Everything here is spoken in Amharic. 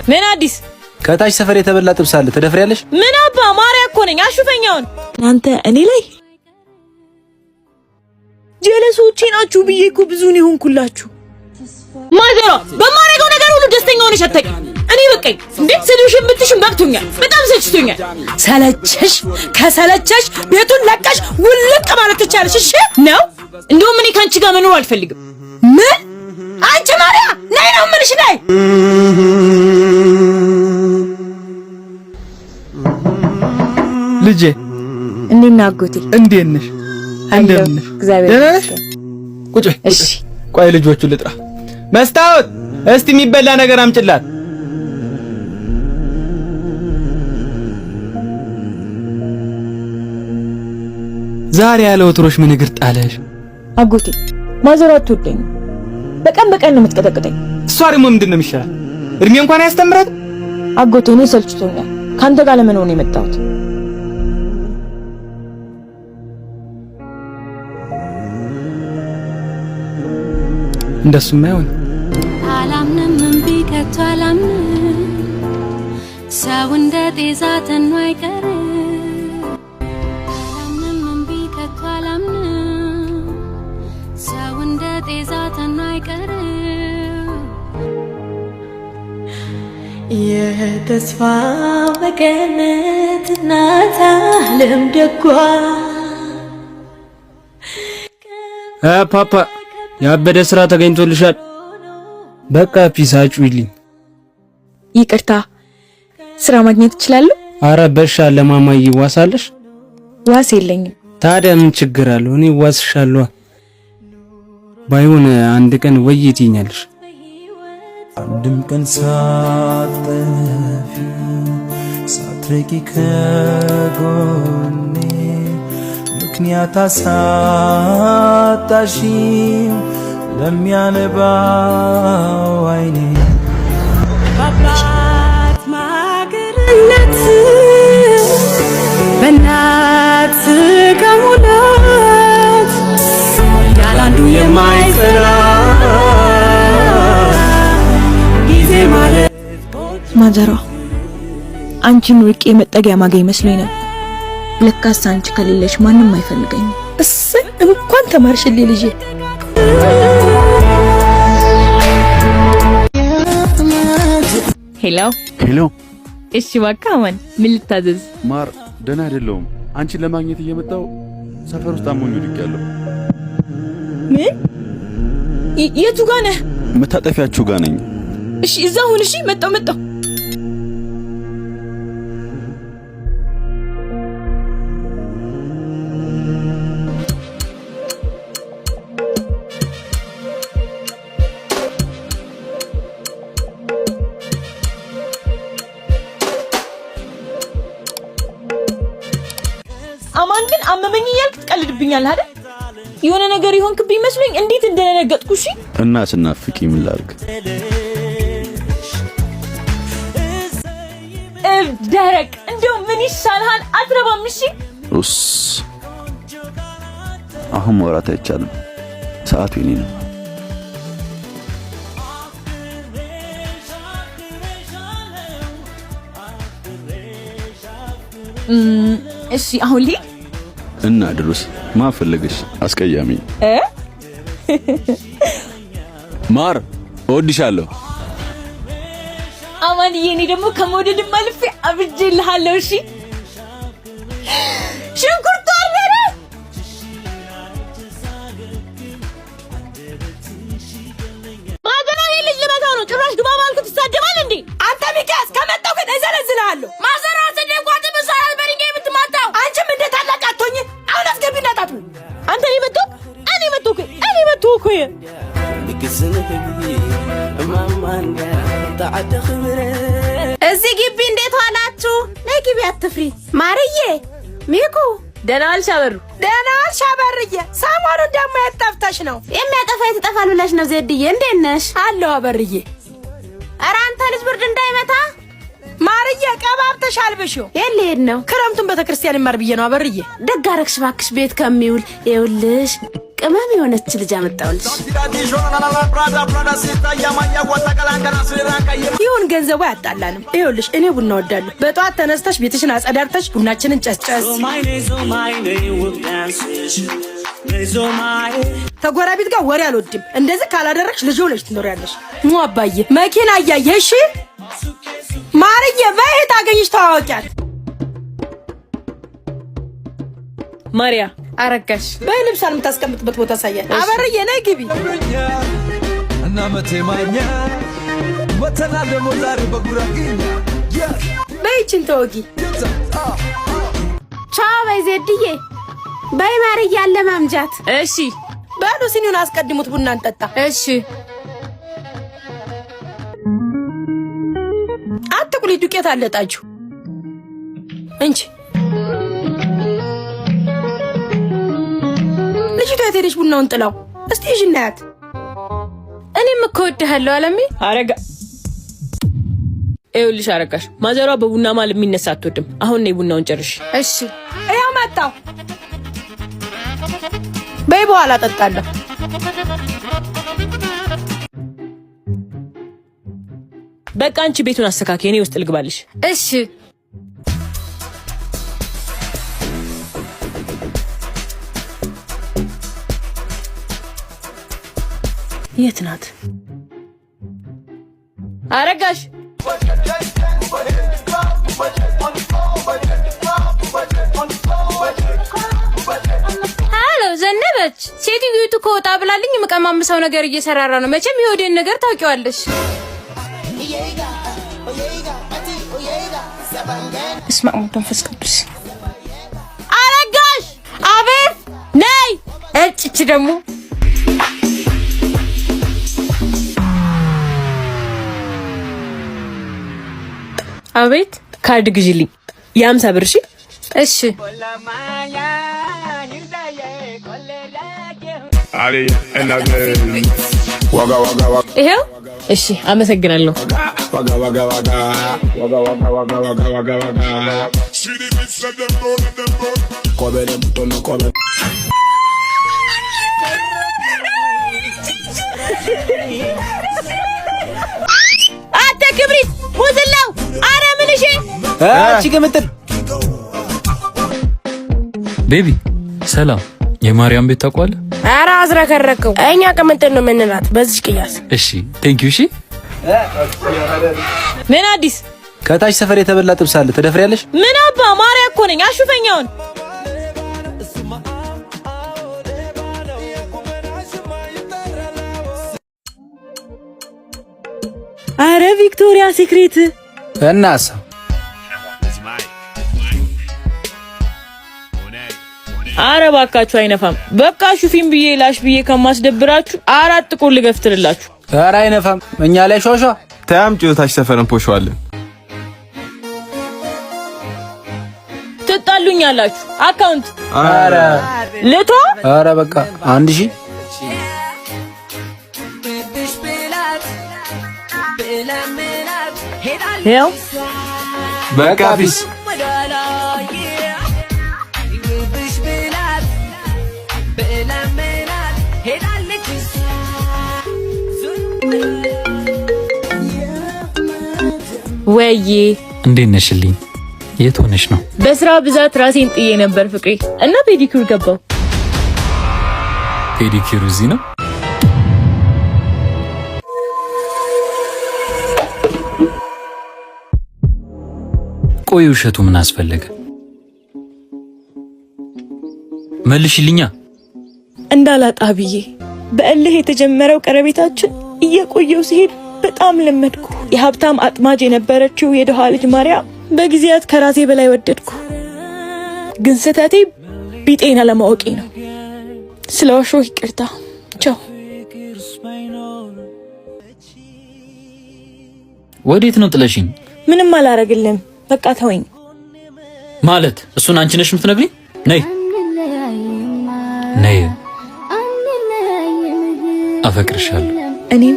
ምን አዲስ ከታች ሰፈር የተበላ ጥብስ አለ ተደፍሪያለሽ? ምን አባ ማርያ እኮ ነኝ አሹፈኛውን አንተ እኔ ላይ ጀለሶቼ ናችሁ ብዬ እኮ ብዙ ነው ሆንኩላችሁ። ማዘሯ በማረገው ነገር ሁሉ ደስተኛ ሆነሽ አታቂ። እኔ በቃኝ እንዴ ስልሽም ብትሽም በቅቶኛል። በጣም ሰልችቶኛል። ሰለቸሽ ከሰለቸሽ ቤቱን ለቀሽ ውልቅ ማለት ትቻለሽ። እሺ ነው እንደውም እኔ ካንቺ ጋር መኖር አልፈልግም። ምን አንቺ ማርያ ነይ ነው ምንሽ ነይ ልጄ እንዴና አጎቴ እንዴት ነሽ? እንደምን እግዚአብሔር ቁጭ እሺ ቆይ ልጆቹ ልጥራ። መስታወት እስቲ የሚበላ ነገር አምጭላት። ዛሬ ያለ ወትሮሽ ምን እግር ጣለሽ? አጎቴ ማዘሯት ትወደኝ በቀን በቀን ነው የምትቀጠቅጠኝ። እሷ ደግሞ ምንድነው የሚሻል? እድሜ እንኳን ያስተምራት። አጎቴ እኔ ሰልችቶኛል። ካንተ ጋር ለመኖር ነው የመጣሁት። እንደሱም አይሆን አላምንም እምቢ ከቶ አላምንም ሰው እንደ ጤዛ ተኖ አይቀር አላምንም እምቢ ከቶ አላምንም ሰው እንደ ጤዛ ተኖ አይቀር የተስፋ መቀነት እናት ዓለም ደጓ ፓፓ ያበደ ስራ ተገኝቶልሻል። በቃ ፒሳጩ ይልኝ። ይቅርታ ስራ ማግኘት እችላለሁ? አረ በሻ ለማማዬ ዋሳለሽ? ዋስ የለኝም። ታዲያ ምን ችግር አለው? እኔ ዋስሻለሁ። ባይሆን አንድ ቀን ወይ ትይኛለሽ። አንድም ቀን ሳትጠፊ ሳትርቂ ከጎኔ ምክንያት አሳጣሽኝ ለሚያነባው አይኔ በአባት ማገርነት በእናት ከሙላት ያላንዱ የማይሰራ ጊዜ ማለት ማዘሯ አንቺን ርቄ መጠጊያ ማገኝ መስሎኝ ነበር። ለካስ አንቺ ከሌለሽ ማንም አይፈልገኝ። እሰይ እንኳን ተማርሽልኝ ልጄ። ሄሎ ሄሎ። እሺ በቃ ማን ምን ልታዘዝ? ማር ደህና አይደለሁም። አንቺን ለማግኘት እየመጣሁ ሰፈር ውስጥ አሞኝ ወድቄያለሁ። ምን? የቱ ጋር ነህ? መታጠፊያችሁ ጋር ነኝ። እሺ እዛ ሁን። እሺ መጣሁ። አማን ግን አመመኝ እያልክ ትቀልድብኛለህ አይደል? የሆነ ነገር ይሆንክብኝ መስሎኝ እንዴት እንደነገጥኩ። እሺ እና ስናፍቂ ምን ላድርግ? ደረቅ እንደው ምን ይሻልሃል? አትረባም። እሺ ኡስ አሁን ማውራት አይቻልም። ሰዓቱ የኔ ነው። እሺ አሁን ልሂድ እና ድሩስ ማፈልግሽ አስቀያሚ ማር እወድሻለሁ። አማንዬ እኔ ደግሞ ከመውደድም አልፌ አብጄልሃለሁ። እሺ ሽንኩርቱ አልበረ ማዘና ልጅ ልመታው ነው። ጭራሽ ግባ ባልኩት ትሳደባል እንዴ አንተ? ሚካስ ከመጣው ግን እዘለዝልሃለሁ። ማዘራ ሰደቋት በሳል በሪንጌ የምትማታው አንቺም እንደ ታላቅ አትሆኝ። አሁን አስገቢና ጣጡ አንተ እኔ መጥቶ እኮ እዚህ ግቢ እንዴት ዋላችሁ? ነይ ግቢ አትፍሪ። ማርዬ ሚኩ ደህና ዋልሽ አበሩ? ደህና ዋልሽ አበርዬ። ሰሞኑን ደግሞ የት ጠፍተሽ ነው? የሚያጠፋ የትጠፋል ብለሽ ነው ዜድዬ? እንዴት ነሽ? አለሁ አበርዬ። ኧረ አንተ ልጅ ብርድ እንዳይመታ ማርዬ ቀባብተሻል። ብሽው የት ልሄድ ነው? ክረምቱን ቤተክርስቲያን ይማር ብዬ ነው አበርዬ። ደግ አደረግሽ እባክሽ ቤት ከሚውል ይኸውልሽ ቅመም የሆነች ልጅ አመጣውልሽ። ይሁን ገንዘቡ ያጣላንም። ይኸውልሽ እኔ ቡና ወዳለሁ። በጠዋት ተነስተሽ ቤትሽን አጸዳርተሽ ቡናችንን ጨስጨስ። ተጎራቢት ጋር ወሬ አልወድም። እንደዚህ ካላደረግሽ ልጅ ሆነሽ ትኖሪያለሽ። አባዬ መኪና እያየሽ ማርዬ በይ ታገኝሽ ታዋቂያት ማሪያ አረጋሽ በይ ልብሷን የምታስቀምጥበት ቦታ ሳያል። አበርዬ ነይ ግቢ እና መቴማኛ ወተና ደሞ ዛሬ በጉራጌኛ በይችን ተወጊ። ቻው በይ ዜድዬ። በይ ማርዬ አለ ማምጃት። እሺ በሉ ሲኒውን አስቀድሙት ቡና እንጠጣ። እሺ አትቁሊ ዱቄት አለጣችሁ እንጂ ልጅቷ የት ቡናውን ጥላው? እስቲ እሺ እናያት። እኔም እኮ እወድሃለሁ አለሚ። አረጋ ይኸውልሽ አረጋሽ ማዘሯ በቡና ማል የሚነሳ አትወድም። አሁን ነይ ቡናውን ጨርሽ። እሺ ያው መጣው። በይ በኋላ ጠጣለሁ። በቃ አንቺ ቤቱን አስተካክይ፣ እኔ ውስጥ ልግባልሽ። እሺ የት ናት አረጋሽ? ሃሎ ዘነበች። ሴትዮቱ ከወጣ ብላልኝ የምቀማምሰው ነገር እየሰራራ ነው። መቼም የወዴን ነገር ታውቂዋለሽ። እስማዕ መንፈስ ቅዱስ። አረጋሽ አቤት ነይ። እጭ ደግሞ አቤት ካርድ ግዢልኝ የ50 ብር። እሺ እሺ ይሄው። እሺ አመሰግናለሁ። አተ ክብሪት ሙዝላው አረ ምን እሺ እቺ ገመጥን ቤቢ ሰላም። የማርያም ቤት ታውቃለህ? ኧረ አዝረከረከው። እኛ ቅምጥል ነው የምንላት በዚህ ቅያስ። እሺ ቴንክ ዩ። እሺ ምን አዲስ? ከታች ሰፈር የተበላ ጥብስ አለ ተደፍሪያለሽ? ምን አባ ማርያ እኮ ነኝ። አሹፈኛውን አረ ቪክቶሪያ ሲክሬት እናሳ አረ ባካችሁ አይነፋም። በቃ ሹፊን ብዬ ላሽ ብዬ ከማስደብራችሁ 4 ጥቁር ልገፍትርላችሁ። ኧረ አይነፋም። እኛ ላይ ሿሿ ታም ጭውታች ሰፈርን ፖሽዋለን። ትጣሉኛላችሁ። አካውንት ኧረ ልቶ ኧረ በቃ 1000 ያው በቃ ቢስ ወይዬ እንዴት ነሽልኝ? የት ሆነሽ ነው? በስራ ብዛት ራሴን ጥዬ ነበር ፍቅሬ እና ፔዲኩር ገባው። ፔዲኩር እዚህ ነው? ቆይ ውሸቱ ምን አስፈለገ? መልሽልኛ። እንዳላጣ ብዬ በእልህ የተጀመረው ቀረቤታችን እየቆየው ሲሄድ በጣም ለመድኩ። የሀብታም አጥማጅ የነበረችው የደሃ ልጅ ማርያም በጊዜያት ከራሴ በላይ ወደድኩ። ግን ስህተቴ ቢጤና ለማወቄ ነው። ስለዋሾህ ይቅርታ። ቻው። ወዴት ነው ጥለሽኝ? ምንም አላረግልም። በቃ ተወኝ። ማለት እሱን አንቺ ነሽ የምትነግሪኝ? ነይ ነይ፣ አፈቅርሻለሁ። እኔም